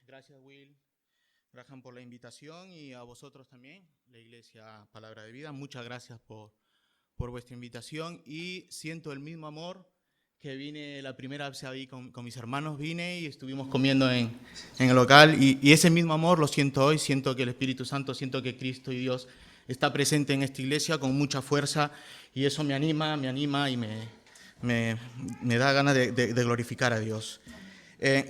Gracias, Will Graham, por la invitación, y a vosotros también, la Iglesia Palabra de Vida. Muchas gracias por vuestra invitación, y siento el mismo amor que vine la primera vez ahí con mis hermanos, vine y estuvimos comiendo en el local, y ese mismo amor lo siento hoy. Siento que el Espíritu Santo, siento que Cristo y Dios está presente en esta iglesia con mucha fuerza, y eso me anima y me da ganas de glorificar a Dios.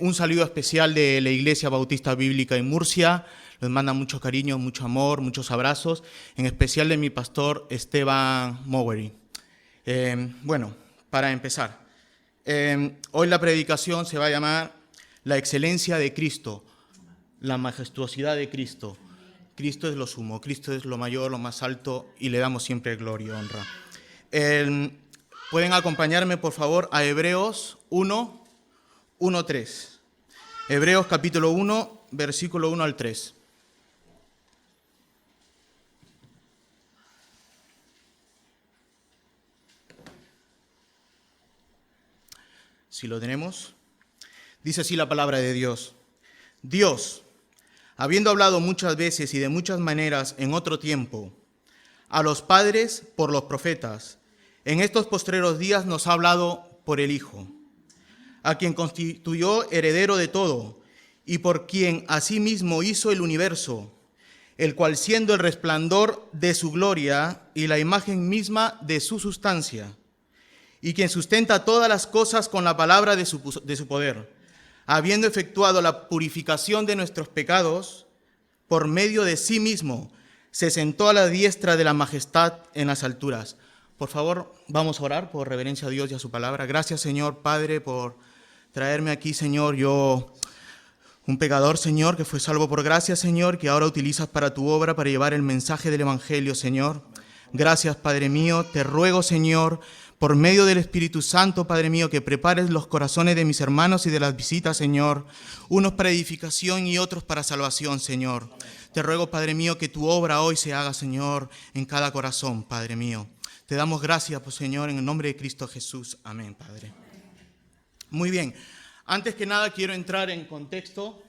Un saludo especial de la Iglesia Bautista Bíblica en Murcia. Les manda mucho cariño, mucho amor, muchos abrazos, en especial de mi pastor Esteban Mowery. Bueno, para empezar, hoy la predicación se va a llamar La excelencia de Cristo, la majestuosidad de Cristo. Cristo es lo sumo, Cristo es lo mayor, lo más alto, y le damos siempre gloria y honra. Pueden acompañarme, por favor, a Hebreos 1:3. Hebreos capítulo 1, versículo 1 al 3. Si lo tenemos, dice así la palabra de Dios. Dios, habiendo hablado muchas veces y de muchas maneras en otro tiempo, a los padres por los profetas, en estos postreros días nos ha hablado por el Hijo, a quien constituyó heredero de todo, y por quien asimismo hizo el universo, el cual, siendo el resplandor de su gloria y la imagen misma de su sustancia, y quien sustenta todas las cosas con la palabra de su poder, habiendo efectuado la purificación de nuestros pecados, por medio de sí mismo, se sentó a la diestra de la majestad en las alturas. Por favor, vamos a orar por reverencia a Dios y a su palabra. Gracias, Señor Padre, por traerme aquí, Señor. Yo, un pecador, Señor, que fue salvo por gracia, Señor, que ahora utilizas para tu obra, para llevar el mensaje del Evangelio, Señor. Gracias, Padre mío. Te ruego, Señor, por medio del Espíritu Santo, Padre mío, que prepares los corazones de mis hermanos y de las visitas, Señor, unos para edificación y otros para salvación, Señor. Te ruego, Padre mío, que tu obra hoy se haga, Señor, en cada corazón, Padre mío. Te damos gracias, pues, Señor, en el nombre de Cristo Jesús. Amén, Padre. Muy bien. Antes que nada, quiero entrar en contexto.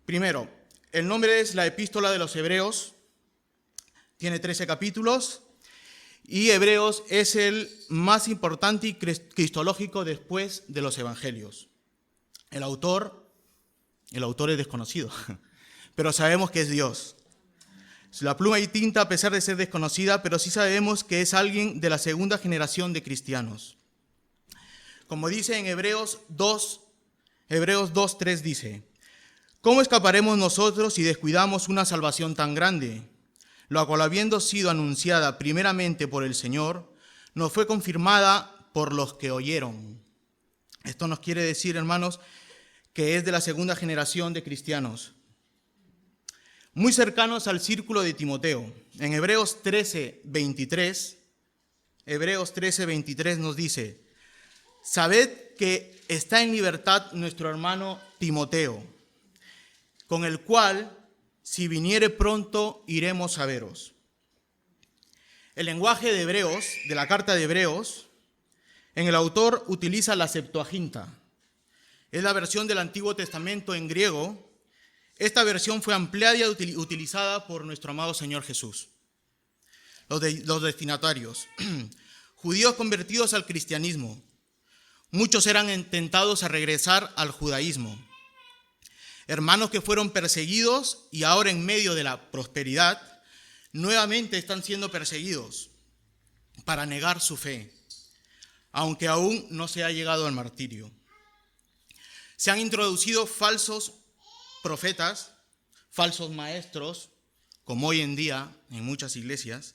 Primero, el nombre es la Epístola de los Hebreos. Tiene 13 capítulos. Y Hebreos es el más importante y cristológico después de los Evangelios. El autor es desconocido, pero sabemos que es Dios. La pluma y tinta, a pesar de ser desconocida, pero sí sabemos que es alguien de la segunda generación de cristianos. Como dice en Hebreos 2:3 dice: ¿cómo escaparemos nosotros si descuidamos una salvación tan grande, la cual, habiendo sido anunciada primeramente por el Señor, nos fue confirmada por los que oyeron? Esto nos quiere decir, hermanos, que es de la segunda generación de cristianos, muy cercanos al círculo de Timoteo. En Hebreos 13:23 nos dice: sabed que está en libertad nuestro hermano Timoteo, con el cual, si viniere pronto, iremos a veros. El lenguaje de Hebreos, de la carta de Hebreos, en el autor utiliza la Septuaginta. Es la versión del Antiguo Testamento en griego. Esta versión fue ampliada y utilizada por nuestro amado Señor Jesús. Los destinatarios, judíos convertidos al cristianismo. Muchos eran tentados a regresar al judaísmo. Hermanos que fueron perseguidos y ahora, en medio de la prosperidad, nuevamente están siendo perseguidos para negar su fe, aunque aún no se ha llegado al martirio. Se han introducido falsos profetas, falsos maestros, como hoy en día en muchas iglesias,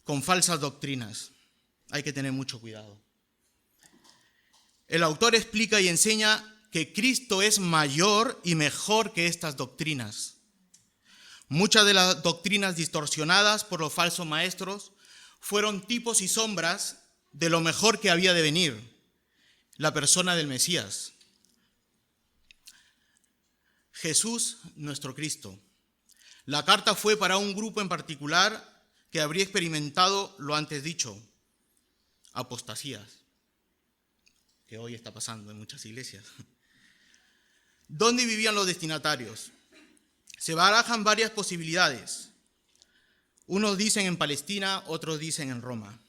con falsas doctrinas. Hay que tener mucho cuidado. El autor explica y enseña que Cristo es mayor y mejor que estas doctrinas. Muchas de las doctrinas distorsionadas por los falsos maestros fueron tipos y sombras de lo mejor que había de venir, la persona del Mesías, Jesús, nuestro Cristo. La carta fue para un grupo en particular que habría experimentado lo antes dicho: apostasías. que hoy está pasando en muchas iglesias. ¿Dónde vivían los destinatarios? Se barajan varias posibilidades. Unos dicen en Palestina, otros dicen en Roma.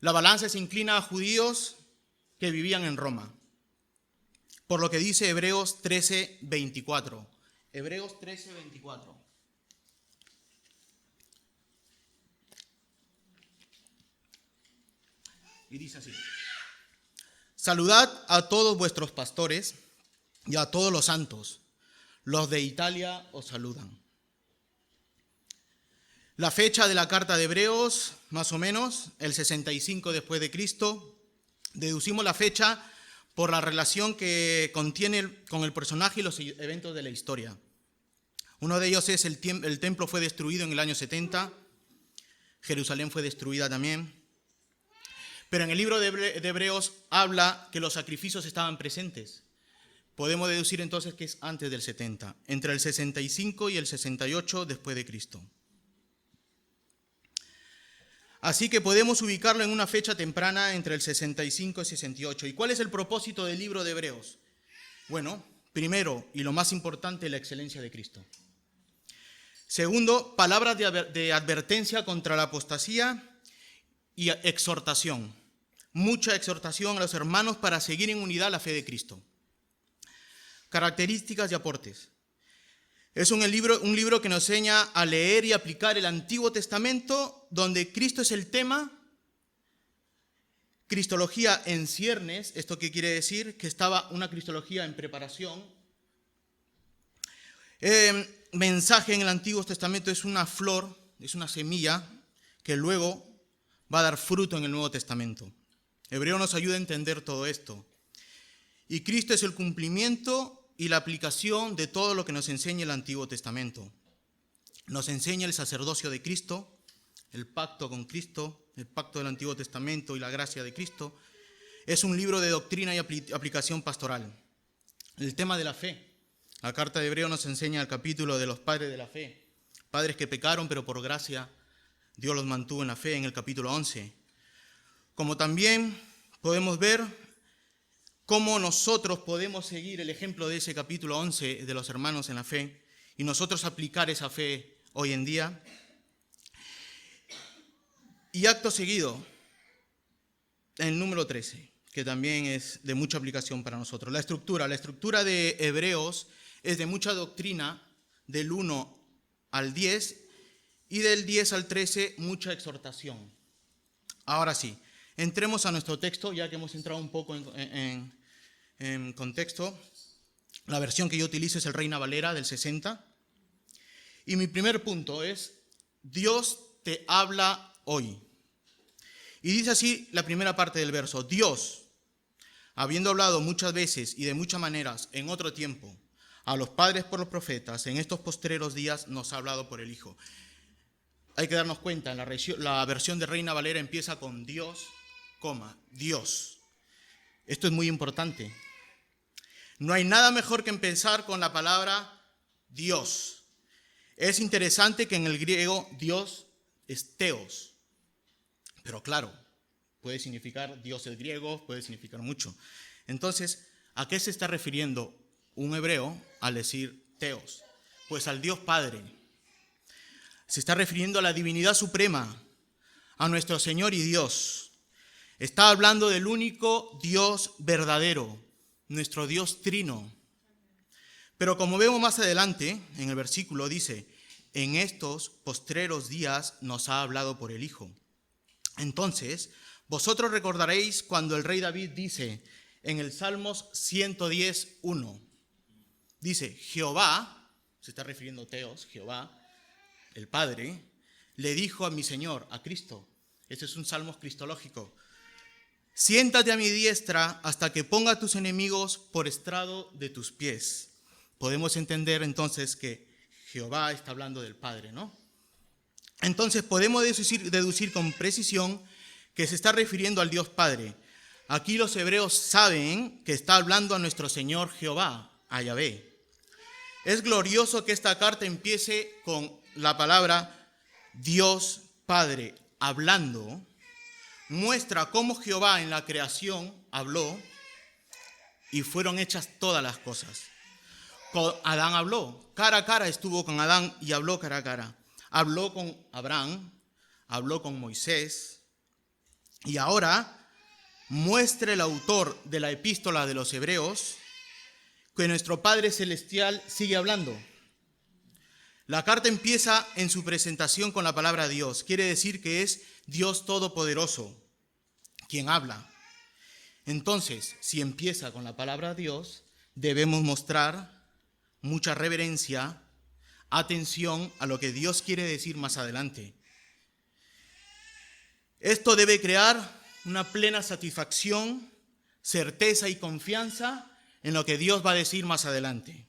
La balanza se inclina a judíos que vivían en Roma, por lo que dice Hebreos 13:24. Hebreos 13:24. Y dice así: saludad a todos vuestros pastores y a todos los santos. Los de Italia os saludan. La fecha de la carta de Hebreos, más o menos, el 65 después de Cristo. Deducimos la fecha por la relación que contiene con el personaje y los eventos de la historia. Uno de ellos es el templo fue destruido en el año 70. Jerusalén fue destruida también. Pero en el libro de Hebreos habla que los sacrificios estaban presentes. Podemos deducir entonces que es antes del 70, entre el 65 y el 68 después de Cristo. Así que podemos ubicarlo en una fecha temprana entre el 65 y 68. ¿Y cuál es el propósito del libro de Hebreos? Bueno, primero y lo más importante, la excelencia de Cristo. Segundo, palabras de advertencia contra la apostasía y exhortación. Mucha exhortación a los hermanos para seguir en unidad la fe de Cristo. Características y aportes. Es un libro que nos enseña a leer y aplicar el Antiguo Testamento, donde Cristo es el tema. Cristología en ciernes, ¿esto qué quiere decir? Que estaba una cristología en preparación. Mensaje en el Antiguo Testamento es una flor, es una semilla que luego va a dar fruto en el Nuevo Testamento. Hebreo nos ayuda a entender todo esto. Y Cristo es el cumplimiento y la aplicación de todo lo que nos enseña el Antiguo Testamento. Nos enseña el sacerdocio de Cristo, el pacto con Cristo, el pacto del Antiguo Testamento y la gracia de Cristo. Es un libro de doctrina y aplicación pastoral. El tema de la fe. La carta de Hebreo nos enseña el capítulo de los padres de la fe. Padres que pecaron, pero por gracia Dios los mantuvo en la fe, en el capítulo 11. Como también podemos ver cómo nosotros podemos seguir el ejemplo de ese capítulo 11 de los hermanos en la fe y nosotros aplicar esa fe hoy en día. Y acto seguido, el número 13, que también es de mucha aplicación para nosotros. La estructura de Hebreos es de mucha doctrina, del 1 al 10, y del 10 al 13, mucha exhortación. Ahora sí, entremos a nuestro texto, ya que hemos entrado un poco en contexto. La versión que yo utilizo es el Reina Valera del 60. Y mi primer punto es: Dios te habla hoy. Y dice así la primera parte del verso: Dios, habiendo hablado muchas veces y de muchas maneras en otro tiempo a los padres por los profetas, en estos postreros días nos ha hablado por el Hijo. Hay que darnos cuenta, la versión de Reina Valera empieza con Dios, Dios. Esto es muy importante. No hay nada mejor que empezar con la palabra Dios. Es interesante que en el griego Dios es Theos. Pero claro, puede significar Dios es griego, puede significar mucho. Entonces, ¿a qué se está refiriendo un hebreo al decir Theos? Pues al Dios Padre. Se está refiriendo a la divinidad suprema, a nuestro Señor y Dios. Está hablando del único Dios verdadero, nuestro Dios trino. Pero como vemos más adelante, en el versículo dice: en estos postreros días nos ha hablado por el Hijo. Entonces, vosotros recordaréis cuando el rey David dice en el Salmos 110:1, dice: Jehová, se está refiriendo a Theos, Jehová, el Padre, le dijo a mi Señor, a Cristo. Este es un salmo cristológico: siéntate a mi diestra hasta que ponga a tus enemigos por estrado de tus pies. Podemos entender entonces que Jehová está hablando del Padre, ¿no? Entonces podemos deducir con precisión que se está refiriendo al Dios Padre. Aquí los hebreos saben que está hablando a nuestro Señor Jehová, a Yahvé. Es glorioso que esta carta empiece con la palabra Dios Padre hablando. Muestra cómo Jehová en la creación habló y fueron hechas todas las cosas. Adán habló, cara a cara estuvo con Adán y habló cara a cara. Habló con Abraham, habló con Moisés, y ahora muestra el autor de la epístola de los Hebreos que nuestro Padre Celestial sigue hablando. La carta empieza en su presentación con la palabra Dios. Quiere decir que es Dios Todopoderoso quien habla. Entonces, si empieza con la palabra Dios, debemos mostrar mucha reverencia, atención a lo que Dios quiere decir más adelante. Esto debe crear una plena satisfacción, certeza y confianza en lo que Dios va a decir más adelante.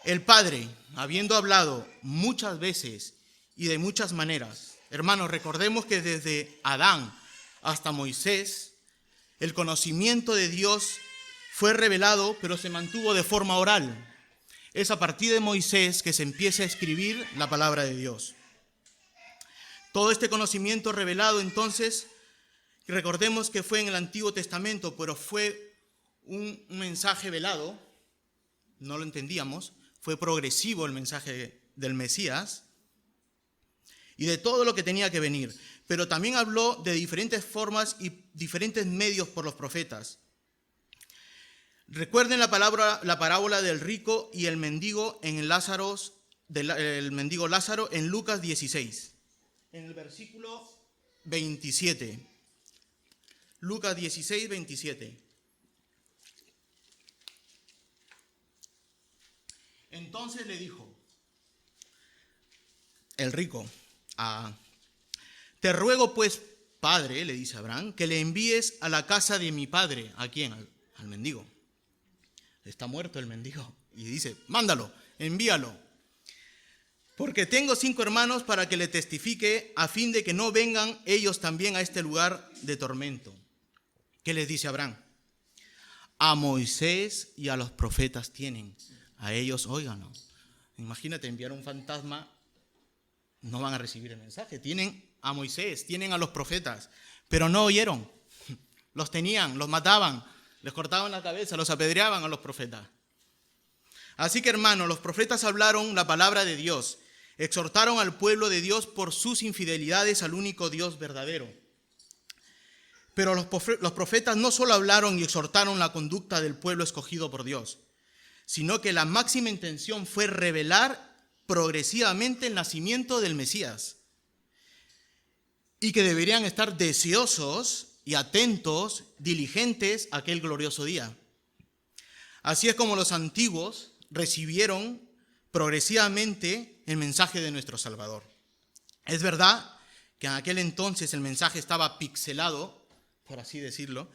El Padre, habiendo hablado muchas veces y de muchas maneras, hermanos, recordemos que desde Adán hasta Moisés, el conocimiento de Dios fue revelado, pero se mantuvo de forma oral. Es a partir de Moisés que se empieza a escribir la palabra de Dios. Todo este conocimiento revelado, entonces, recordemos que fue en el Antiguo Testamento, pero fue un mensaje velado, no lo entendíamos, fue progresivo el mensaje del Mesías y de todo lo que tenía que venir. Pero también habló de diferentes formas y diferentes medios por los profetas. Recuerden la parábola del rico y el mendigo en el mendigo Lázaro en Lucas 16, en el versículo 27. Lucas 16, 27. Entonces le dijo el rico te ruego pues, padre, le dice Abraham, que le envíes a la casa de mi padre. ¿A quién? Al mendigo. Está muerto el mendigo. Y dice, mándalo, envíalo. Porque tengo 5 hermanos para que le testifique, a fin de que no vengan ellos también a este lugar de tormento. ¿Qué les dice Abraham? A Moisés y a los profetas tienen. A ellos óiganlo. Imagínate enviar un fantasma, no van a recibir el mensaje. Tienen a Moisés, tienen a los profetas, pero no oyeron. Los tenían, los mataban, les cortaban la cabeza, los apedreaban a los profetas. Así que, hermanos, los profetas hablaron la palabra de Dios, exhortaron al pueblo de Dios por sus infidelidades al único Dios verdadero. Pero los profetas no solo hablaron y exhortaron la conducta del pueblo escogido por Dios, sino que la máxima intención fue revelar progresivamente el nacimiento del Mesías y que deberían estar deseosos y atentos, diligentes a aquel glorioso día. Así es como los antiguos recibieron progresivamente el mensaje de nuestro Salvador. Es verdad que en aquel entonces el mensaje estaba pixelado, por así decirlo,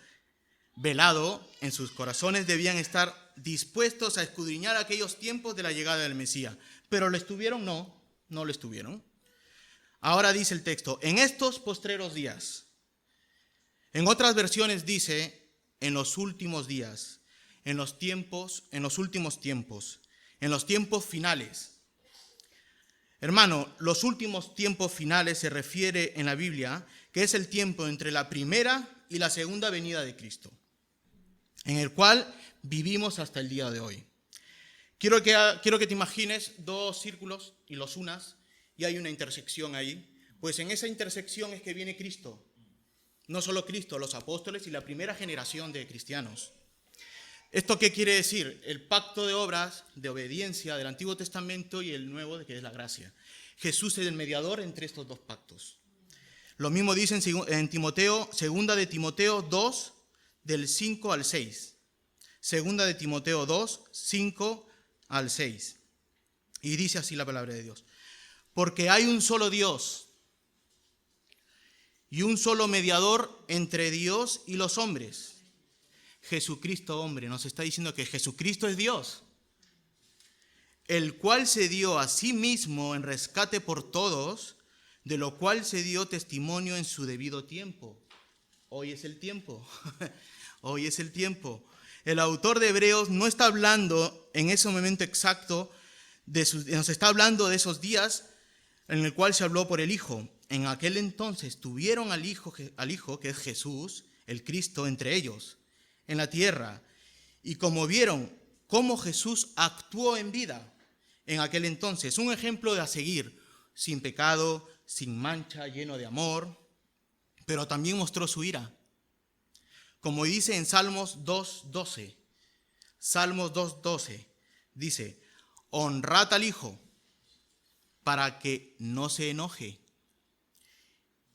velado, en sus corazones debían estar dispuestos a escudriñar aquellos tiempos de la llegada del Mesías. ¿Pero lo estuvieron? No lo estuvieron. Ahora dice el texto, en estos postreros días. En otras versiones dice, en los últimos días, en los últimos tiempos, en los tiempos finales. Hermano, los últimos tiempos finales se refiere en la Biblia, que es el tiempo entre la primera y la segunda venida de Cristo, en el cual vivimos hasta el día de hoy. Quiero que te imagines 2 círculos y los unas, y hay una intersección ahí. Pues en esa intersección es que viene Cristo. No solo Cristo, los apóstoles y la primera generación de cristianos. ¿Esto qué quiere decir? El pacto de obras, de obediencia del Antiguo Testamento y el Nuevo, que es la gracia. Jesús es el mediador entre estos 2 pactos. Lo mismo dice en Timoteo, 2 de Timoteo 2, del 5 al 6. 2 de Timoteo 2, 5 al 6. Y dice así la palabra de Dios. Porque hay un solo Dios y un solo mediador entre Dios y los hombres. Jesucristo, hombre, nos está diciendo que Jesucristo es Dios, el cual se dio a sí mismo en rescate por todos, de lo cual se dio testimonio en su debido tiempo. Hoy es el tiempo. Hoy es el tiempo. El autor de Hebreos no está hablando en ese momento exacto, nos está hablando de esos días en el cual se habló por el Hijo. En aquel entonces tuvieron al Hijo que es Jesús, el Cristo, entre ellos, en la tierra. Y como vieron cómo Jesús actuó en vida en aquel entonces, un ejemplo de a seguir, sin pecado, sin mancha, lleno de amor, pero también mostró su ira. Como dice en Salmos 2:12, Salmos 2:12, dice: honrad al Hijo para que no se enoje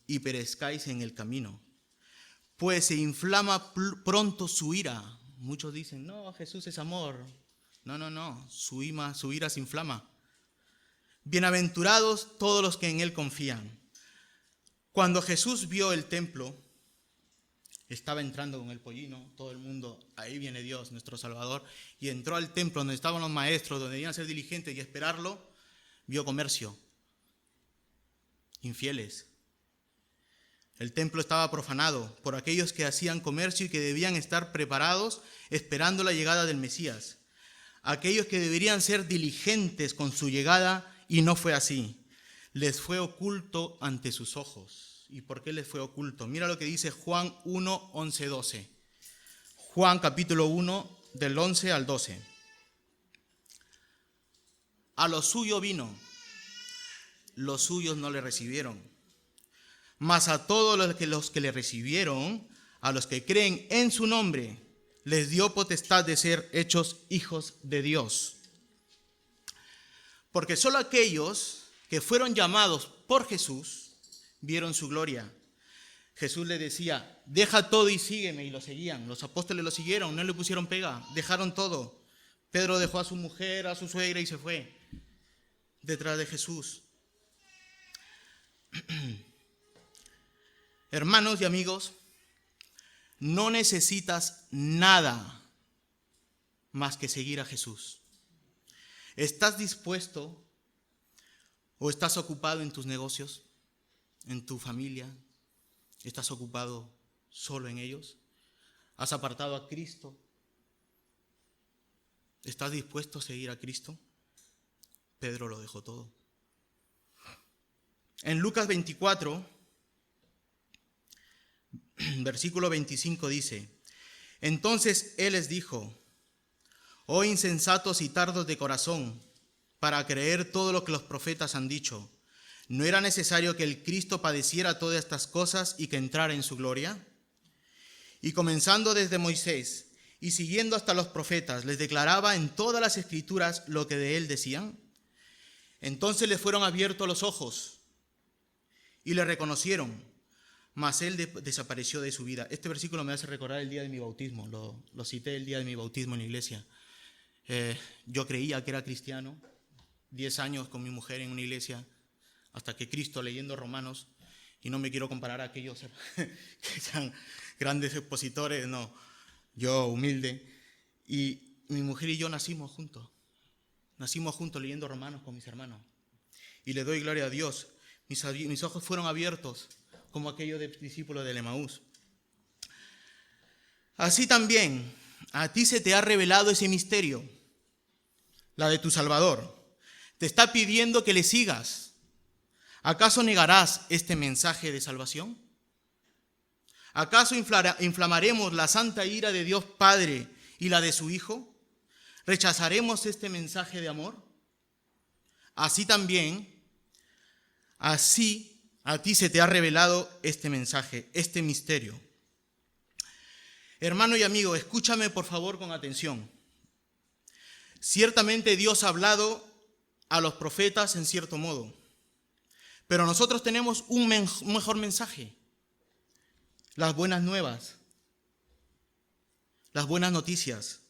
y perezcáis en el camino, pues se inflama pronto su ira. Muchos dicen: no, Jesús es amor. No, su ira se inflama. Bienaventurados todos los que en Él confían. Cuando Jesús vio el templo, estaba entrando con el pollino, todo el mundo, ahí viene Dios, nuestro Salvador, y entró al templo donde estaban los maestros, donde debían ser diligentes y esperarlo, vio comercio, infieles. El templo estaba profanado por aquellos que hacían comercio y que debían estar preparados esperando la llegada del Mesías. Aquellos que deberían ser diligentes con su llegada, y no fue así. Les fue oculto ante sus ojos. ¿Y por qué les fue oculto? Mira lo que dice Juan 1, 11, 12. Juan capítulo 1, del 11 al 12. A lo suyo vino, los suyos no le recibieron. Mas a todos los que le recibieron, a los que creen en su nombre, les dio potestad de ser hechos hijos de Dios. Porque solo aquellos que fueron llamados por Jesús vieron su gloria. Jesús le decía: deja todo y sígueme, y lo seguían. Los apóstoles lo siguieron, no le pusieron pega, dejaron todo. Pedro dejó a su mujer, a su suegra y se fue detrás de Jesús. Hermanos y amigos, no necesitas nada más que seguir a Jesús. ¿Estás dispuesto o estás ocupado en tus negocios, en tu familia? ¿Estás ocupado solo en ellos? ¿Has apartado a Cristo? ¿Estás dispuesto a seguir a Cristo? Pedro lo dejó todo. En Lucas 24, versículo 25 dice: entonces Él les dijo: oh insensatos y tardos de corazón, para creer todo lo que los profetas han dicho. ¿No era necesario que el Cristo padeciera todas estas cosas y que entrara en su gloria? Y comenzando desde Moisés y siguiendo hasta los profetas, les declaraba en todas las escrituras lo que de él decían. Entonces les fueron abiertos los ojos y le reconocieron, mas él desapareció de su vida. Este versículo me hace recordar el día de mi bautismo, lo cité el día de mi bautismo en la iglesia. Yo creía que era cristiano, 10 años con mi mujer en una iglesia, hasta que Cristo, leyendo Romanos, y no me quiero comparar a aquellos que sean grandes expositores, no, yo humilde, y mi mujer y yo nacimos juntos leyendo Romanos con mis hermanos, y le doy gloria a Dios. Mis ojos fueron abiertos como aquellos discípulos del Emaús. Así también a ti se te ha revelado ese misterio, la de tu Salvador. Te está pidiendo que le sigas. ¿Acaso negarás este mensaje de salvación? ¿Acaso inflamaremos la santa ira de Dios Padre y la de su Hijo? ¿Rechazaremos este mensaje de amor? Así también, así a ti se te ha revelado este mensaje, este misterio. Hermano y amigo, escúchame por favor con atención. Ciertamente Dios ha hablado a los profetas en cierto modo, pero nosotros tenemos un mejor mensaje: las buenas nuevas, las buenas noticias.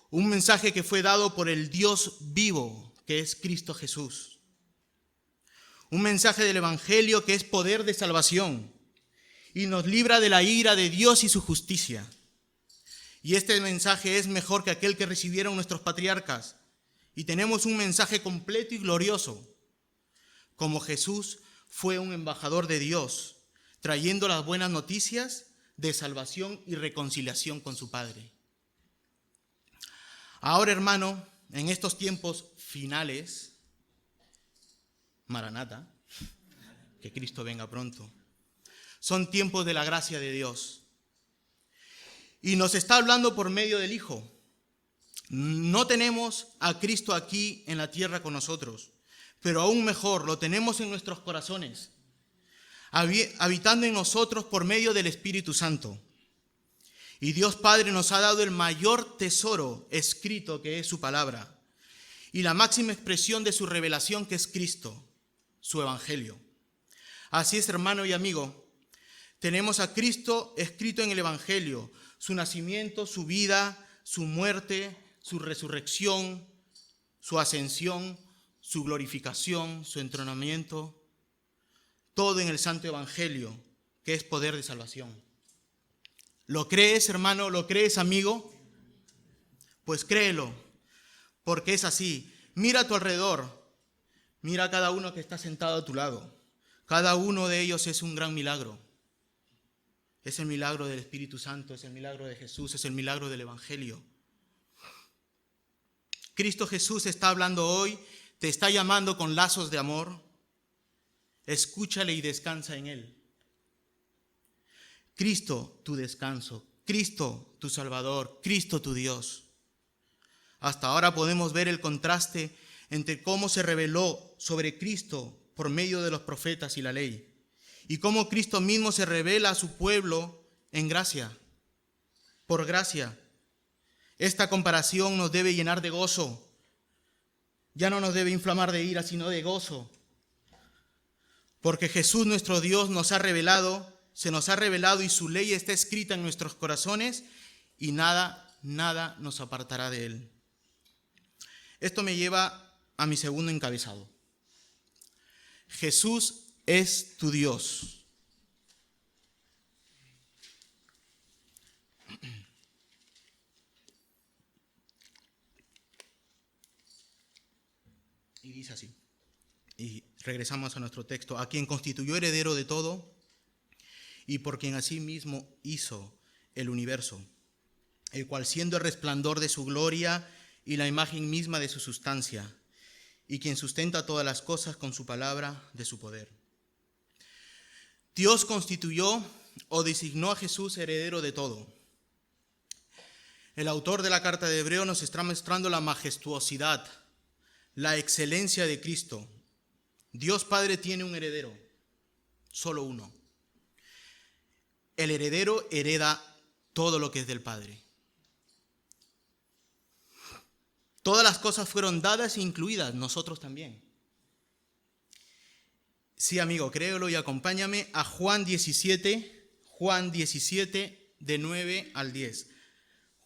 Un mensaje que fue dado por el Dios vivo, que es Cristo Jesús. Un mensaje del Evangelio que es poder de salvación y nos libra de la ira de Dios y su justicia. Y este mensaje es mejor que aquel que recibieron nuestros patriarcas. Y tenemos un mensaje completo y glorioso. Como Jesús fue un embajador de Dios, trayendo las buenas noticias de salvación y reconciliación con su Padre. Ahora, hermano, en estos tiempos finales, Maranata, que Cristo venga pronto, son tiempos de la gracia de Dios. Y nos está hablando por medio del Hijo. No tenemos a Cristo aquí en la tierra con nosotros, pero aún mejor, lo tenemos en nuestros corazones, habitando en nosotros por medio del Espíritu Santo. Y Dios Padre nos ha dado el mayor tesoro escrito, que es su palabra, y la máxima expresión de su revelación, que es Cristo, su evangelio. Así es, hermano y amigo, tenemos a Cristo escrito en el evangelio, su nacimiento, su vida, su muerte, su resurrección, su ascensión, su glorificación, su entronamiento, todo en el santo evangelio, que es poder de salvación. ¿Lo crees, hermano? ¿Lo crees, amigo? Pues créelo, porque es así. Mira a tu alrededor, mira a cada uno que está sentado a tu lado. Cada uno de ellos es un gran milagro. Es el milagro del Espíritu Santo, es el milagro de Jesús, es el milagro del evangelio. Cristo Jesús está hablando hoy, te está llamando con lazos de amor. Escúchale y descansa en Él. Cristo, tu descanso. Cristo, tu Salvador. Cristo, tu Dios. Hasta ahora podemos ver el contraste entre cómo se reveló sobre Cristo por medio de los profetas y la ley, y cómo Cristo mismo se revela a su pueblo en gracia, por gracia. Esta comparación nos debe llenar de gozo. Ya no nos debe inflamar de ira, sino de gozo. Porque Jesús, nuestro Dios, se nos ha revelado y su ley está escrita en nuestros corazones y nada nos apartará de él. Esto me lleva a mi segundo encabezado. Jesús es tu Dios. Y dice así, y regresamos a nuestro texto: a quien constituyó heredero de todo y por quien asimismo hizo el universo, el cual, siendo el resplandor de su gloria y la imagen misma de su sustancia, y quien sustenta todas las cosas con su palabra de su poder. Dios constituyó o designó a Jesús heredero de todo. El autor de la carta de Hebreo nos está mostrando la majestuosidad, la excelencia de Cristo. Dios Padre tiene un heredero, solo uno. El heredero hereda todo lo que es del Padre. Todas las cosas fueron dadas e incluidas, nosotros también. Sí, amigo, créelo y acompáñame a Juan 17, de 9 al 10.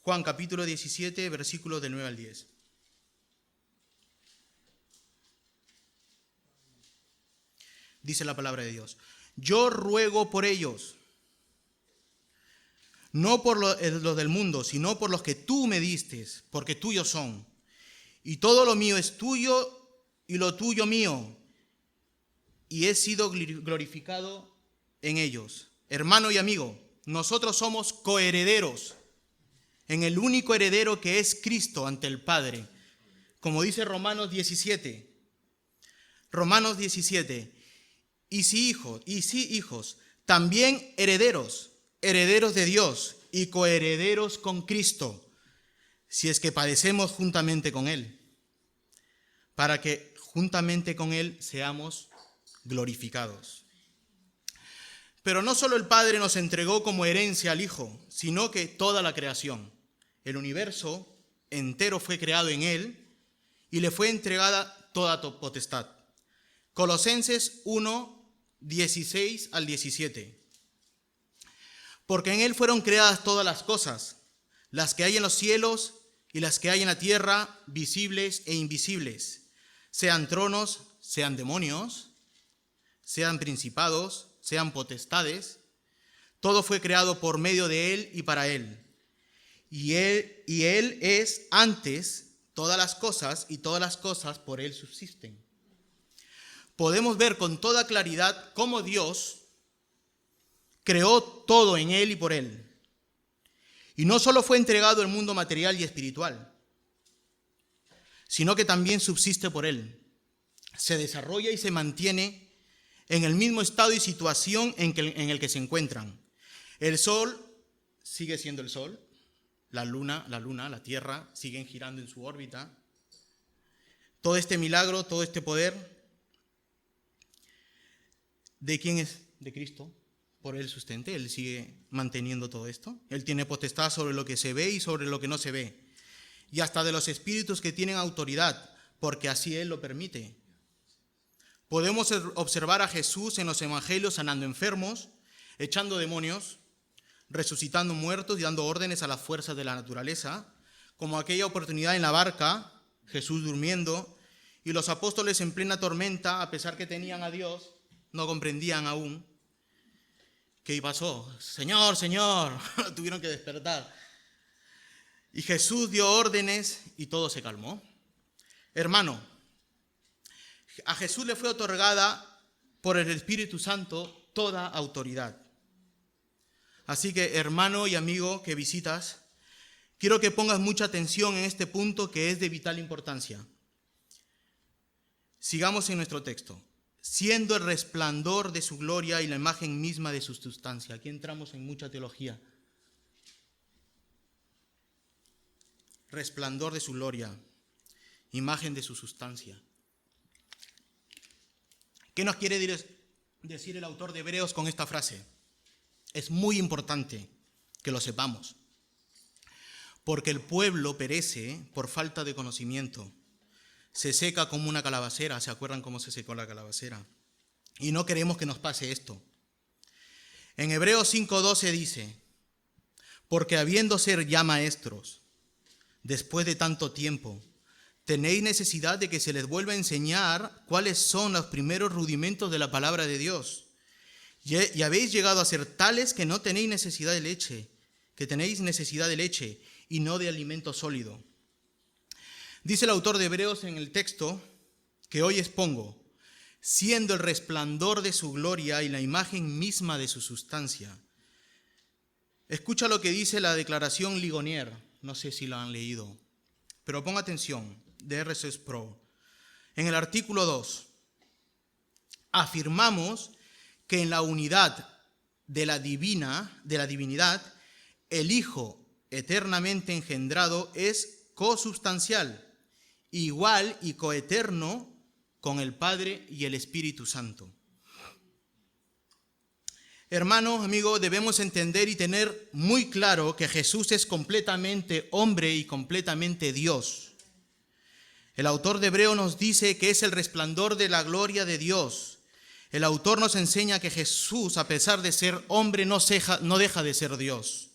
Juan capítulo 17, versículos de 9 al 10. Dice la palabra de Dios: yo ruego por ellos, no por los del mundo, sino por los que tú me diste, porque tuyos son. Y todo lo mío es tuyo y lo tuyo mío, y he sido glorificado en ellos. Hermano y amigo, nosotros somos coherederos en el único heredero, que es Cristo, ante el Padre. Como dice Romanos 17. Y sí, hijos, también herederos de Dios y coherederos con Cristo, si es que padecemos juntamente con Él, para que juntamente con Él seamos glorificados. Pero no solo el Padre nos entregó como herencia al Hijo, sino que toda la creación, el universo entero fue creado en Él y le fue entregada toda potestad. Colosenses 1, 16 al 17. Porque en Él fueron creadas todas las cosas, las que hay en los cielos y las que hay en la tierra, visibles e invisibles, sean tronos, sean demonios, sean principados, sean potestades. Todo fue creado por medio de Él y para Él. Y Él es antes todas las cosas, y todas las cosas por Él subsisten. Podemos ver con toda claridad cómo Dios creó todo en Él y por Él. Y no solo fue entregado el mundo material y espiritual, sino que también subsiste por Él. Se desarrolla y se mantiene en el mismo estado y situación en el que se encuentran. El sol sigue siendo el sol, la Tierra, siguen girando en su órbita. Todo este milagro, todo este poder, ¿de quién es? De Cristo. Por Él sustente, Él sigue manteniendo todo esto. Él tiene potestad sobre lo que se ve y sobre lo que no se ve. Y hasta de los espíritus que tienen autoridad, porque así Él lo permite. Podemos observar a Jesús en los evangelios sanando enfermos, echando demonios, resucitando muertos y dando órdenes a las fuerzas de la naturaleza, como aquella oportunidad en la barca, Jesús durmiendo, y los apóstoles en plena tormenta, a pesar que tenían a Dios, no comprendían aún. ¿Qué pasó? Señor, Señor, tuvieron que despertar. Y Jesús dio órdenes y todo se calmó. Hermano, a Jesús le fue otorgada por el Espíritu Santo toda autoridad. Así que, hermano y amigo que visitas, quiero que pongas mucha atención en este punto que es de vital importancia. Sigamos en nuestro texto. Siendo el resplandor de su gloria y la imagen misma de su sustancia. Aquí entramos en mucha teología. Resplandor de su gloria, imagen de su sustancia. ¿Qué nos quiere decir el autor de Hebreos con esta frase? Es muy importante que lo sepamos. Porque el pueblo perece por falta de conocimiento. Se seca como una calabacera. ¿Se acuerdan cómo se secó la calabacera? Y no queremos que nos pase esto. En Hebreos 5:12 dice, porque habiendo ser ya maestros, después de tanto tiempo, tenéis necesidad de que se les vuelva a enseñar cuáles son los primeros rudimentos de la palabra de Dios. Y habéis llegado a ser tales que no tenéis necesidad de leche, que tenéis necesidad de leche y no de alimento sólido. Dice el autor de Hebreos en el texto que hoy expongo, siendo el resplandor de su gloria y la imagen misma de su sustancia. Escucha lo que dice la declaración Ligonier, no sé si lo han leído, pero ponga atención, de RC Pro. En el artículo 2, afirmamos que en la unidad de la divinidad, el Hijo eternamente engendrado es consubstancial, igual y coeterno con el Padre y el Espíritu Santo. Hermanos, amigos, debemos entender y tener muy claro que Jesús es completamente hombre y completamente Dios. El autor de Hebreo nos dice que es el resplandor de la gloria de Dios. El autor nos enseña que Jesús, a pesar de ser hombre, no deja de ser Dios.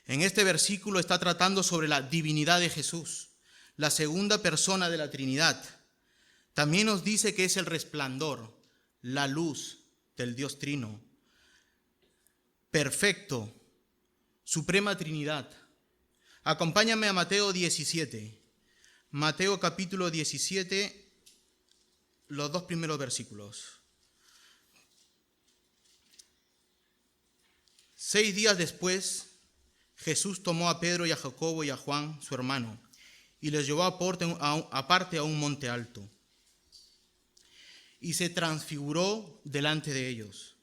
En este versículo está tratando sobre la divinidad de Jesús, la segunda persona de la Trinidad. También nos dice que es el resplandor, la luz del Dios Trino. Perfecto, suprema Trinidad. Acompáñame a Mateo 17. Mateo capítulo 17, los 2 primeros versículos. 6 días después, Jesús tomó a Pedro y a Jacobo y a Juan, su hermano, y les llevó aparte a un monte alto. Y se transfiguró delante de ellos.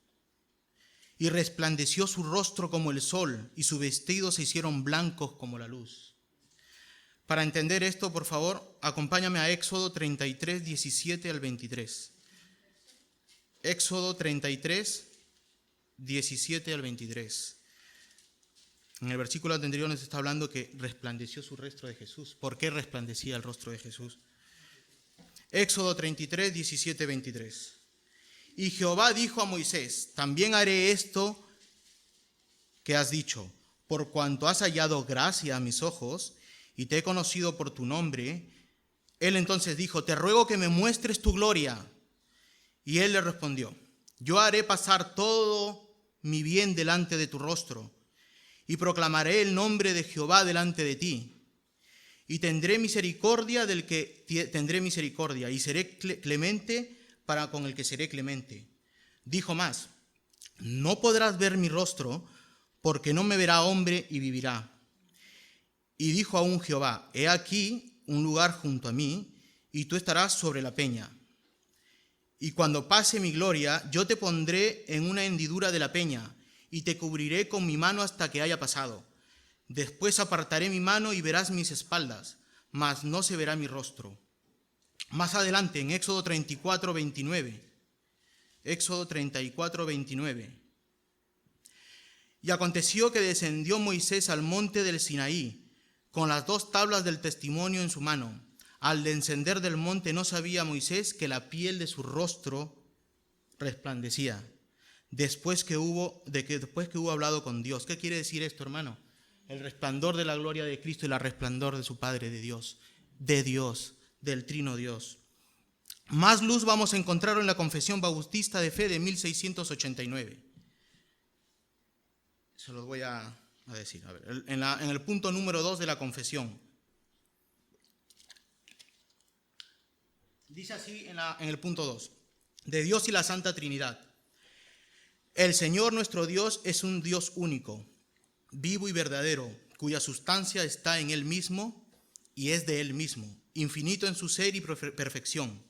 Y resplandeció su rostro como el sol, y sus vestidos se hicieron blancos como la luz. Para entender esto, por favor, acompáñame a Éxodo 33, 17 al 23. Éxodo 33, 17 al 23. En el versículo anterior nos está hablando que resplandeció su rostro de Jesús. ¿Por qué resplandecía el rostro de Jesús? Éxodo 33, 17, 23. Y Jehová dijo a Moisés, también haré esto que has dicho, por cuanto has hallado gracia a mis ojos y te he conocido por tu nombre. Él entonces dijo, te ruego que me muestres tu gloria. Y él le respondió, yo haré pasar todo mi bien delante de tu rostro y proclamaré el nombre de Jehová delante de ti. Y tendré misericordia del que tendré misericordia y seré clemente para con el que seré clemente. Dijo más, no podrás ver mi rostro porque no me verá hombre y vivirá. Y dijo aún Jehová, he aquí un lugar junto a mí y tú estarás sobre la peña. Y cuando pase mi gloria, yo te pondré en una hendidura de la peña y te cubriré con mi mano hasta que haya pasado. Después apartaré mi mano y verás mis espaldas, mas no se verá mi rostro. Más adelante, en Éxodo 34, 29. Éxodo 34, 29. Y aconteció que descendió Moisés al monte del Sinaí, con las 2 tablas del testimonio en su mano. Al descender del monte no sabía Moisés que la piel de su rostro resplandecía, después que hubo hablado con Dios. ¿Qué quiere decir esto, hermano? El resplandor de la gloria de Cristo y el resplandor de su Padre, de Dios, del Trino Dios. Más luz vamos a encontrar en la Confesión Bautista de Fe de 1689. Se los voy a decir. A ver, en el punto número 2 de la confesión. Dice así en el punto 2. De Dios y la Santa Trinidad. El Señor nuestro Dios es un Dios único, vivo y verdadero, cuya sustancia está en Él mismo y es de Él mismo, infinito en su ser y perfección,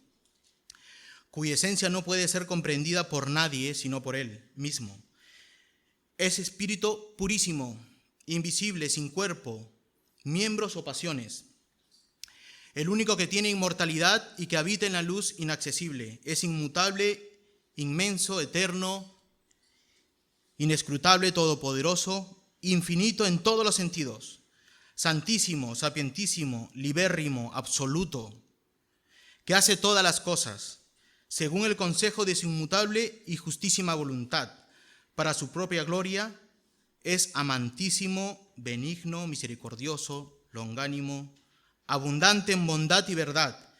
cuya esencia no puede ser comprendida por nadie sino por Él mismo. Es espíritu purísimo, invisible, sin cuerpo, miembros o pasiones. El único que tiene inmortalidad y que habita en la luz inaccesible. Es inmutable, inmenso, eterno, inescrutable, todopoderoso, infinito en todos los sentidos. Santísimo, sapientísimo, libérrimo, absoluto, que hace todas las cosas, según el consejo de su inmutable y justísima voluntad, para su propia gloria. Es amantísimo, benigno, misericordioso, longánimo, abundante en bondad y verdad,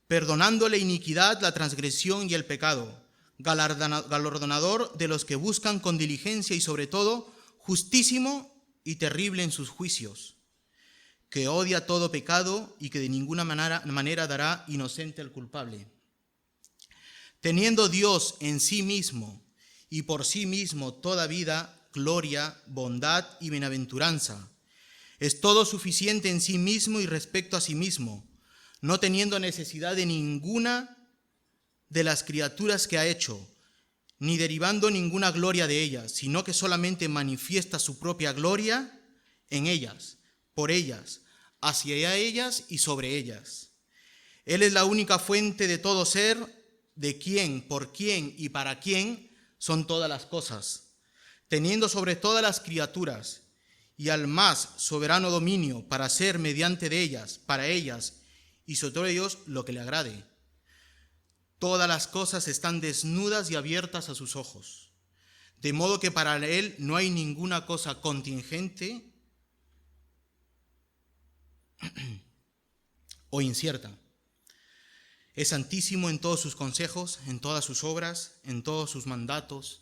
perdonando la iniquidad, la transgresión y el pecado, galardonador de los que buscan con diligencia y sobre todo justísimo y terrible en sus juicios, que odia todo pecado y que de ninguna manera dará inocente al culpable. Teniendo Dios en sí mismo y por sí mismo toda vida, gloria, bondad y bienaventuranza, es todo suficiente en sí mismo y respecto a sí mismo, no teniendo necesidad de ninguna de las criaturas que ha hecho, ni derivando ninguna gloria de ellas, sino que solamente manifiesta su propia gloria en ellas, por ellas, hacia ellas y sobre ellas. Él es la única fuente de todo ser, de quien, por quien y para quien son todas las cosas, teniendo sobre todas las criaturas y al más soberano dominio para hacer mediante de ellas, para ellas y sobre ellos lo que le agrade. Todas las cosas están desnudas y abiertas a sus ojos, de modo que para Él no hay ninguna cosa contingente o incierta. Es santísimo en todos sus consejos, en todas sus obras, en todos sus mandatos.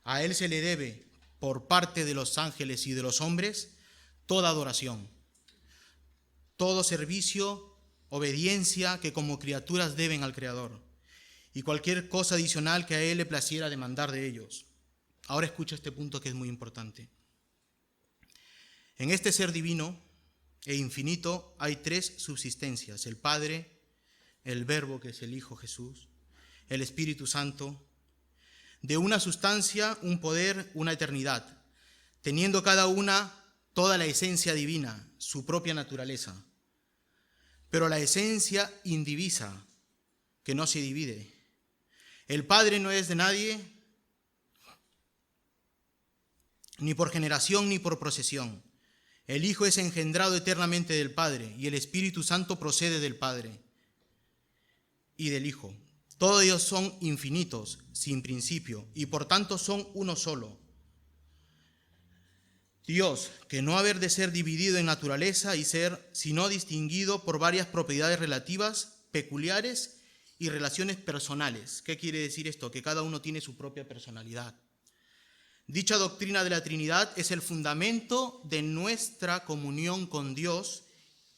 A Él se le debe, por parte de los ángeles y de los hombres, toda adoración, todo servicio, obediencia que como criaturas deben al Creador, y cualquier cosa adicional que a Él le placiera demandar de ellos. Ahora escucha este punto que es muy importante. En este ser divino e infinito hay 3 subsistencias: el Padre, el Verbo, que es el Hijo Jesús, el Espíritu Santo, de una sustancia, un poder, una eternidad, teniendo cada una toda la esencia divina, su propia naturaleza. Pero la esencia indivisa, que no se divide. El Padre no es de nadie, ni por generación ni por procesión. El Hijo es engendrado eternamente del Padre, y el Espíritu Santo procede del Padre y del Hijo. Todos ellos son infinitos, sin principio, y por tanto son uno solo. Dios, que no haber de ser dividido en naturaleza y ser, sino distinguido por varias propiedades relativas, peculiares y relaciones personales. ¿Qué quiere decir esto? Que cada uno tiene su propia personalidad. Dicha doctrina de la Trinidad es el fundamento de nuestra comunión con Dios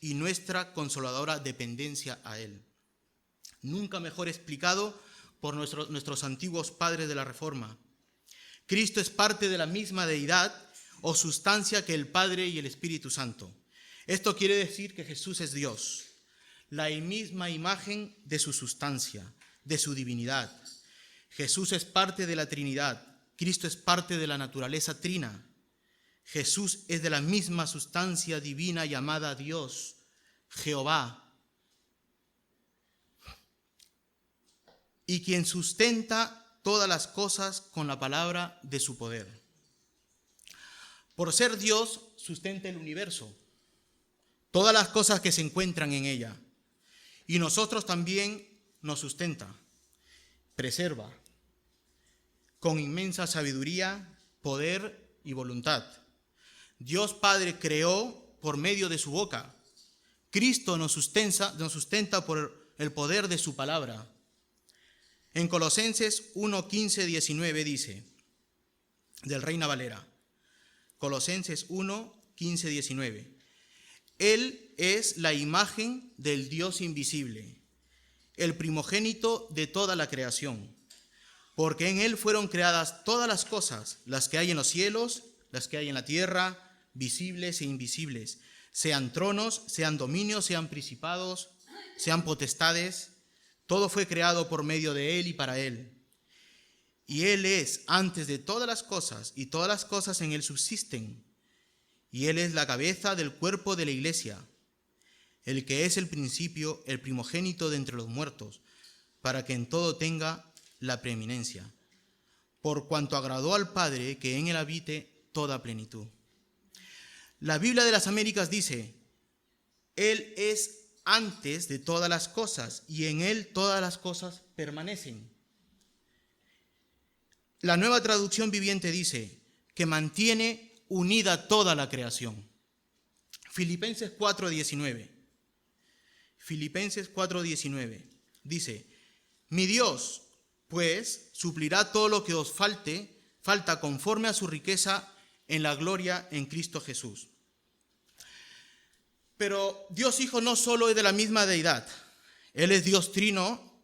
y nuestra consoladora dependencia a Él. Nunca mejor explicado por nuestros antiguos padres de la Reforma. Cristo es parte de la misma deidad o sustancia que el Padre y el Espíritu Santo. Esto quiere decir que Jesús es Dios, la misma imagen de su sustancia, de su divinidad. Jesús es parte de la Trinidad. Cristo es parte de la naturaleza trina. Jesús es de la misma sustancia divina llamada Dios, Jehová, y quien sustenta todas las cosas con la palabra de su poder. Por ser Dios, sustenta el universo, todas las cosas que se encuentran en ella. Y nosotros también nos sustenta, preserva, con inmensa sabiduría, poder y voluntad. Dios Padre creó por medio de su boca. Cristo nos sustenta por el poder de su palabra. En Colosenses 1, 15, 19 dice, del Reina Valera, Colosenses 1, 15, 19, Él es la imagen del Dios invisible, el primogénito de toda la creación, porque en Él fueron creadas todas las cosas, las que hay en los cielos, las que hay en la tierra, visibles e invisibles, sean tronos, sean dominios, sean principados, sean potestades. Todo fue creado por medio de Él y para Él. Y Él es antes de todas las cosas, y todas las cosas en Él subsisten. Y Él es la cabeza del cuerpo de la iglesia, el que es el principio, el primogénito de entre los muertos, para que en todo tenga la preeminencia, por cuanto agradó al Padre que en Él habite toda plenitud. La Biblia de las Américas dice, Él es antes de todas las cosas, y en Él todas las cosas permanecen. La Nueva Traducción Viviente dice que mantiene unida toda la creación. Filipenses 4:19. Filipenses 4:19 dice, mi Dios, pues, suplirá todo lo que os falta conforme a su riqueza en la gloria en Cristo Jesús. Pero Dios Hijo no solo es de la misma deidad, Él es Dios Trino,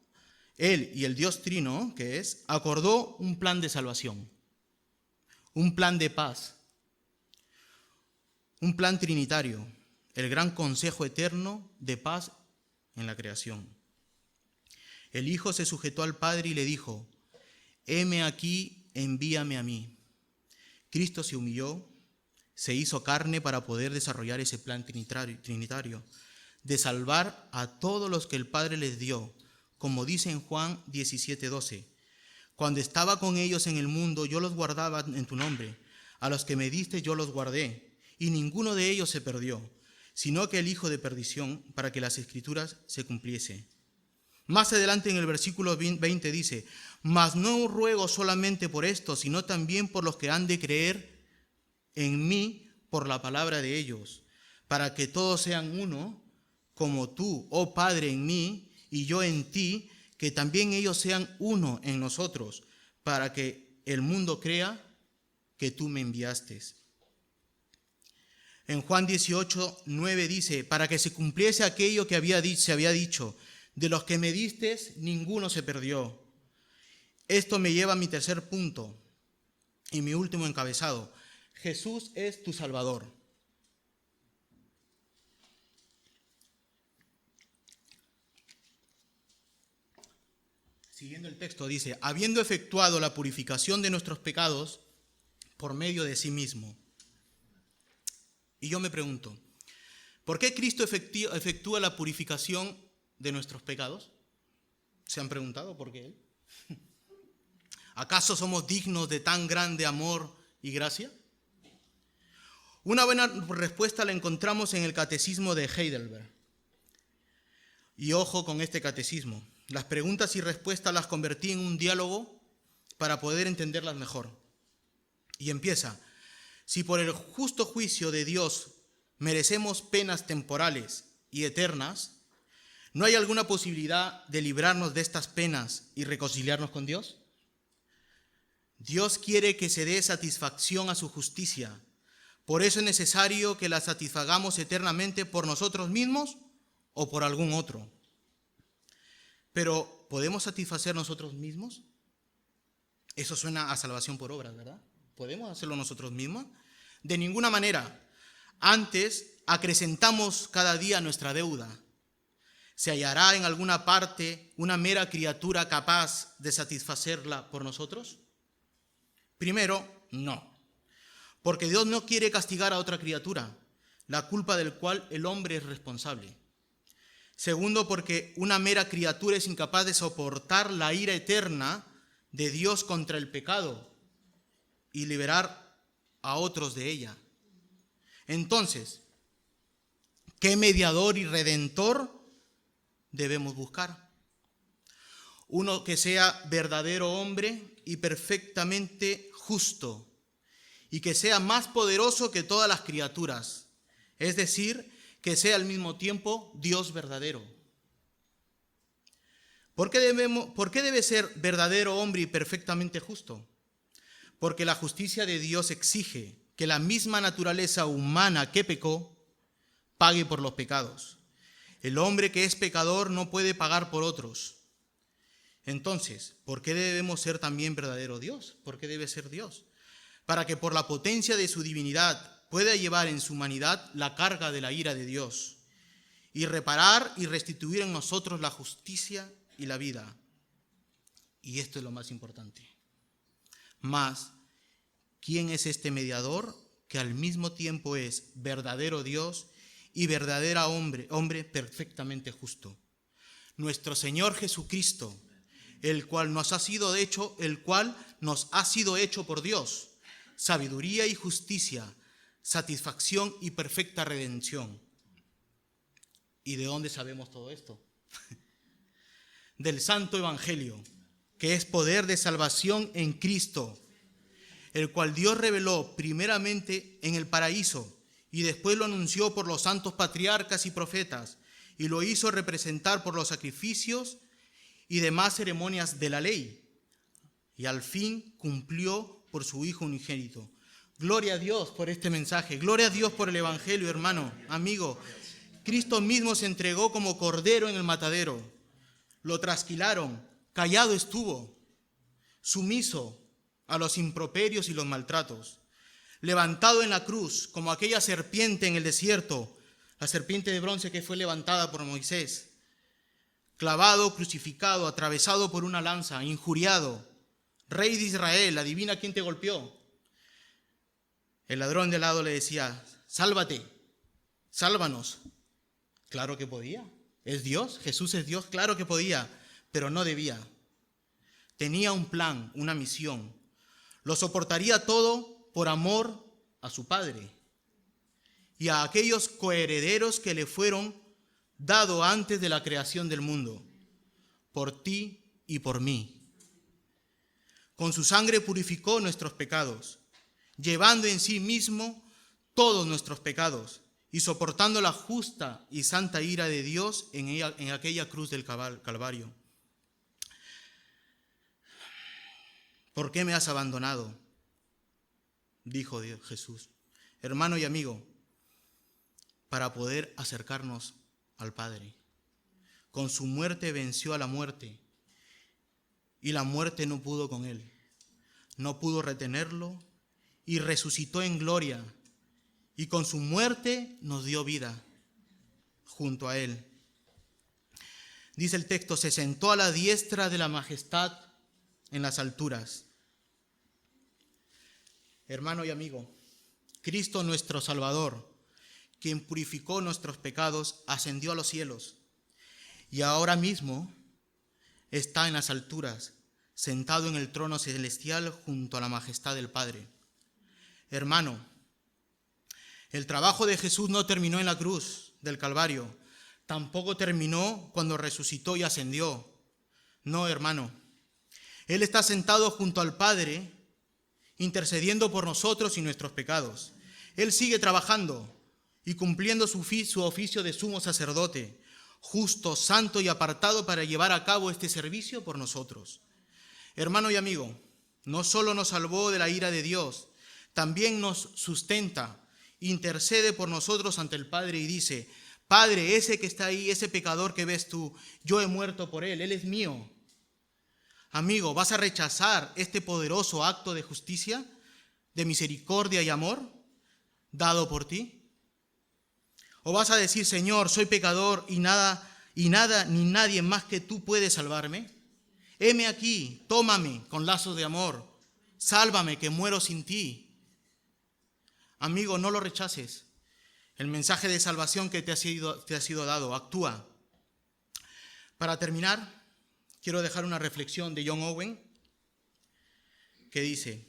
Él y el Dios Trino, que es, acordó un plan de salvación, un plan de paz, un plan trinitario, el gran consejo eterno de paz en la creación. El Hijo se sujetó al Padre y le dijo, heme aquí, envíame a mí. Cristo se humilló, se hizo carne para poder desarrollar ese plan trinitario, de salvar a todos los que el Padre les dio, como dice en Juan 17:12. Cuando estaba con ellos en el mundo, yo los guardaba en tu nombre. A los que me diste yo los guardé, y ninguno de ellos se perdió, sino que el hijo de perdición, para que las Escrituras se cumpliese. Más adelante en el versículo 20 dice, mas no ruego solamente por esto, sino también por los que han de creer en mí por la palabra de ellos, para que todos sean uno, como tú, oh Padre, en mí y yo en ti, que también ellos sean uno en nosotros, para que el mundo crea que tú me enviaste. En Juan 18:9 dice, para que se cumpliese aquello que se había dicho, de los que me diste, ninguno se perdió. Esto me lleva a mi tercer punto y mi último encabezado. Jesús es tu Salvador. Siguiendo el texto dice, habiendo efectuado la purificación de nuestros pecados por medio de sí mismo. Y yo me pregunto, ¿por qué Cristo efectúa la purificación de nuestros pecados? ¿Se han preguntado por qué Él? ¿Acaso somos dignos de tan grande amor y gracia? Una buena respuesta la encontramos en el Catecismo de Heidelberg. Y ojo con este catecismo. Las preguntas y respuestas las convertí en un diálogo para poder entenderlas mejor. Y empieza, si por el justo juicio de Dios merecemos penas temporales y eternas, ¿no hay alguna posibilidad de librarnos de estas penas y reconciliarnos con Dios? Dios quiere que se dé satisfacción a su justicia. Por eso es necesario que la satisfagamos eternamente por nosotros mismos o por algún otro. Pero, ¿podemos satisfacer nosotros mismos? Eso suena a salvación por obras, ¿verdad? ¿Podemos hacerlo nosotros mismos? De ninguna manera. Antes, acrecentamos cada día nuestra deuda. ¿Se hallará en alguna parte una mera criatura capaz de satisfacerla por nosotros? Primero, no. Porque Dios no quiere castigar a otra criatura, la culpa del cual el hombre es responsable. Segundo, porque una mera criatura es incapaz de soportar la ira eterna de Dios contra el pecado y liberar a otros de ella. Entonces, ¿qué mediador y redentor debemos buscar? Uno que sea verdadero hombre y perfectamente justo, y que sea más poderoso que todas las criaturas, es decir, que sea al mismo tiempo Dios verdadero. ¿Por qué debe ser verdadero hombre y perfectamente justo? Porque la justicia de Dios exige que la misma naturaleza humana que pecó pague por los pecados. El hombre que es pecador no puede pagar por otros. Entonces, ¿por qué debemos ser también verdadero Dios? ¿Por qué debe ser Dios? Para que por la potencia de su divinidad pueda llevar en su humanidad la carga de la ira de Dios y reparar y restituir en nosotros la justicia y la vida. Y esto es lo más importante. Mas, ¿quién es este mediador que al mismo tiempo es verdadero Dios y verdadero hombre perfectamente justo? Nuestro Señor Jesucristo, el cual nos ha sido hecho por Dios, sabiduría y justicia, satisfacción y perfecta redención. ¿Y de dónde sabemos todo esto? Del Santo Evangelio, que es poder de salvación en Cristo, el cual Dios reveló primeramente en el paraíso y después lo anunció por los santos patriarcas y profetas y lo hizo representar por los sacrificios y demás ceremonias de la ley, y al fin cumplió por su Hijo unigénito. Gloria a Dios por este mensaje, gloria a Dios por el Evangelio, hermano, amigo. Cristo mismo se entregó como cordero en el matadero. Lo trasquilaron, callado estuvo, sumiso a los improperios y los maltratos, levantado en la cruz como aquella serpiente en el desierto, la serpiente de bronce que fue levantada por Moisés, clavado, crucificado, atravesado por una lanza, injuriado, Rey de Israel, adivina quién te golpeó. El ladrón de al lado le decía, sálvate, sálvanos. Claro que podía, es Dios, Jesús es Dios, claro que podía, pero no debía. Tenía un plan, una misión. Lo soportaría todo por amor a su Padre y a aquellos coherederos que le fueron dados antes de la creación del mundo, por ti y por mí. Con su sangre purificó nuestros pecados, llevando en sí mismo todos nuestros pecados y soportando la justa y santa ira de Dios en aquella cruz del Calvario. ¿Por qué me has abandonado?, dijo Jesús. Hermano y amigo, para poder acercarnos al Padre. Con su muerte venció a la muerte y la muerte no pudo con él. No pudo retenerlo y resucitó en gloria y con su muerte nos dio vida junto a él. Dice el texto, se sentó a la diestra de la majestad en las alturas. Hermano y amigo, Cristo nuestro Salvador, quien purificó nuestros pecados, ascendió a los cielos y ahora mismo está en las alturas, sentado en el trono celestial junto a la majestad del Padre. Hermano, el trabajo de Jesús no terminó en la cruz del Calvario, tampoco terminó cuando resucitó y ascendió. No, hermano, Él está sentado junto al Padre, intercediendo por nosotros y nuestros pecados. Él sigue trabajando y cumpliendo su oficio de sumo sacerdote, justo, santo y apartado para llevar a cabo este servicio por nosotros. Hermano y amigo, no solo nos salvó de la ira de Dios, también nos sustenta, intercede por nosotros ante el Padre y dice, Padre, ese que está ahí, ese pecador que ves tú, yo he muerto por él es mío. Amigo, ¿vas a rechazar este poderoso acto de justicia, de misericordia y amor dado por ti? ¿O vas a decir, Señor, soy pecador y nada ni nadie más que tú puede salvarme? Heme aquí, tómame con lazos de amor, sálvame que muero sin ti. Amigo, no lo rechaces. El mensaje de salvación que te ha sido dado, actúa. Para terminar, quiero dejar una reflexión de John Owen que dice: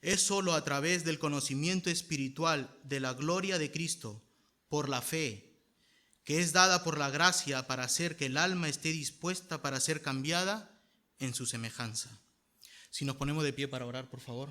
es solo a través del conocimiento espiritual de la gloria de Cristo, por la fe, que es dada por la gracia para hacer que el alma esté dispuesta para ser cambiada en su semejanza. Si nos ponemos de pie para orar, por favor.